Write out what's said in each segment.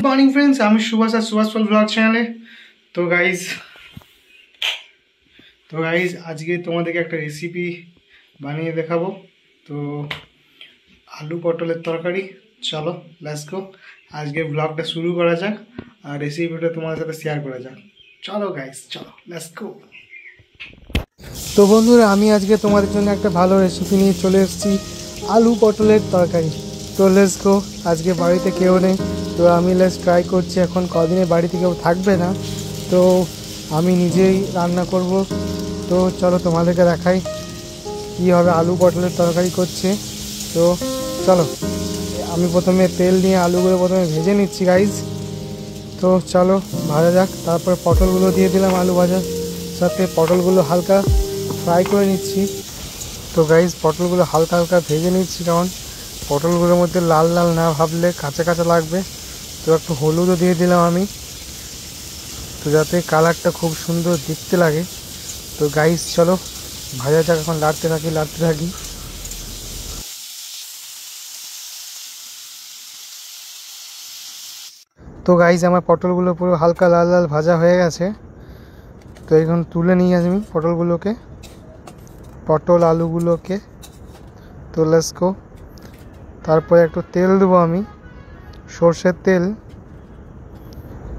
Morning friends, আমি সুভাষ আর সুভাষ ফল blog চ্যানেলে। তো গাইজ আজকে তোমাদেরকে একটা রেসিপি বানিয়ে দেখাবো। তো আলু পটলের তরকারি। চলো লেটস গো, আজকে ব্লগটা শুরু করা যাক আর রেসিপিটা তোমাদের সাথে শেয়ার করা যাক। চলো গাইজ, চলো লেটস গো। তো বন্ধুরা, আমি আজকে তোমাদের জন্য একটা ভালো রেসিপি নিয়ে চলে এসেছি, আলু পটলের তরকারি। তো লেটস গো। আজকে বাড়িতে কেউ নেই, তো আমি ট্রাই করছি। এখন কদিনে বাড়িতে কেউ থাকবে না, তো আমি নিজেই রান্না করব। তো চলো তোমাদেরকে দেখাই কীভাবে আলু পটলের তরকারি করছে। তো চলো, আমি প্রথমে তেল নিয়ে আলুগুলো প্রথমে ভেজে নিচ্ছি গাইজ। তো চলো ভাজা যাক। তারপর পটলগুলো দিয়ে দিলাম, আলু ভাজার সাথে পটলগুলো হালকা ফ্রাই করে নিচ্ছি। তো গাইজ পটলগুলো হালকা হালকা ভেজে নিচ্ছি, কারণ পটলগুলোর মধ্যে লাল লাল না ভাবলে কাঁচা কাঁচা লাগবে। তো একটু হলুদও দিয়ে দিলাম আমি, তো যাতে কালারটা খুব সুন্দর দেখতে লাগে। তো গাইজ চলো ভাজা যাক, এখন লাড়তে থাকি। তো গাইজ আমার পটলগুলো পুরো হালকা লাল লাল ভাজা হয়ে গেছে। তো এখন তুলে নিয়ে আসি পটল আলুগুলোকে। তো লেটস গো। তারপরে একটু তেল দেবো আমি, সর্ষের তেল।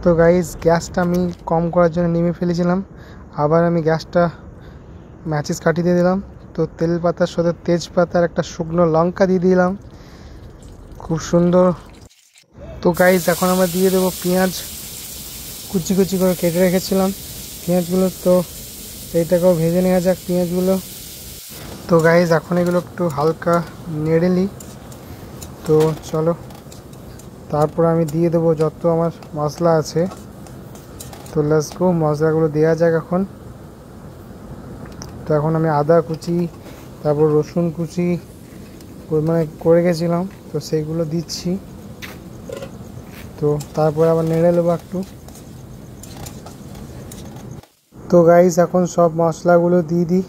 তো গাইজ গ্যাসটা আমি কম করার জন্য নেমে ফেলেছিলাম, আবার আমি গ্যাসটা ম্যাচিস কাটিয়ে দিয়ে দিলাম। তো তেল পাতার সাথে তেজপাতার একটা শুকনো লঙ্কা দিয়ে দিলাম, খুব সুন্দর। তো গাইজ এখন আমরা দিয়ে দেবো পেঁয়াজ, কুচি কুচি করে কেটে রেখেছিলাম পেঁয়াজগুলো। তো এইটাকেও ভেজে নেওয়া যাক পেঁয়াজগুলো। তো গাইজ এখন এগুলো একটু হালকা নেড়ে নিই। তো চলো, তারপর আমি দিয়ে দেবো যত আমার মশলা আছে। তো লেটস গো, মশলাগুলো দেওয়া যাক এখন। তো এখন আমি আদা কুচি, তারপর রসুন কুচি মানে করে গেছিলাম, তো সেইগুলো দিচ্ছি। তো তারপর আবার নেড়ে নেবো একটু। তো গাইজ এখন সব মশলাগুলো দিয়ে দিই,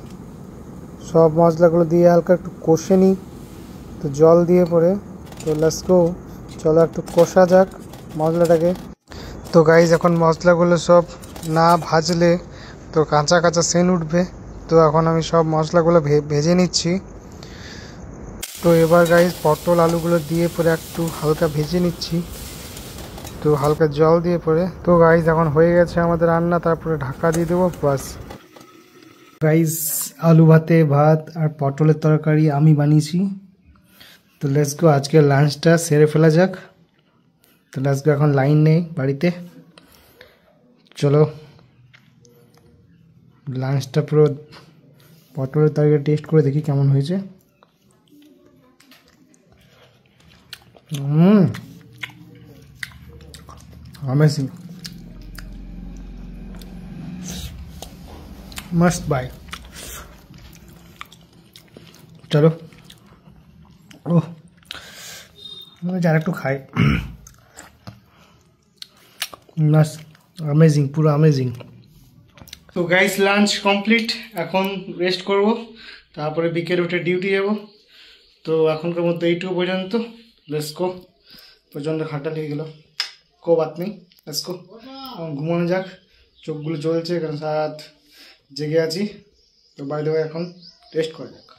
সব মশলাগুলো দিয়ে হালকা একটু কষে নিই। তো জল দিয়ে পরে, তো লেটস গো, চলো একটু কষা যাক মশলাটাকে। তো গাইজ এখন মশলাগুলো সব না ভাজলে তো কাঁচা কাঁচা সেন্ট উঠবে। তো এখন আমি সব মশলাগুলো ভেজে নিচ্ছি। তো এবার গাইজ পটল আলুগুলো দিয়ে পরে একটু হালকা ভেজে নিচ্ছি, তো হালকা জল দিয়ে পরে। তো গাইজ এখন হয়ে গেছে আমাদের রান্না, তারপরে ঢাকা দিয়ে দেবো, বাস। গাইজ আলু ভাত আর পটলের তরকারি আমি বানিয়েছি। তো লেটস গো, আজকে লাঞ্চটা সেরে ফেলা যাক। তো লেটস গো, এখন লাইন নেই বাড়িতে, চলো লাঞ্চটা পুরো পটলের তরকারি টেস্ট করে দেখি কেমন হয়েছে। अमेजिंग, मस्त बाय। चलो ओह, যারা একটু খাই, मस्त अमेजिंग, পুরো अमेजिंग। তো গাইস লাঞ্চ কমপ্লিট, এখন রেস্ট করব, তারপরে বিকেলে উঠে ডিউটি যাব। তো এখনকার মধ্যে এইটুকু পর্যন্ত। লেটস গো, প্রচণ্ড খাটা লেগে গেল, কো বাত নেই, লেটস গো। ঘুমানো যাক, চোখগুলো জ্বলছে কারণ সারা রাত জেগে আছি। তো বাই দ্য ওয়ে এখন রেস্ট করা যাক।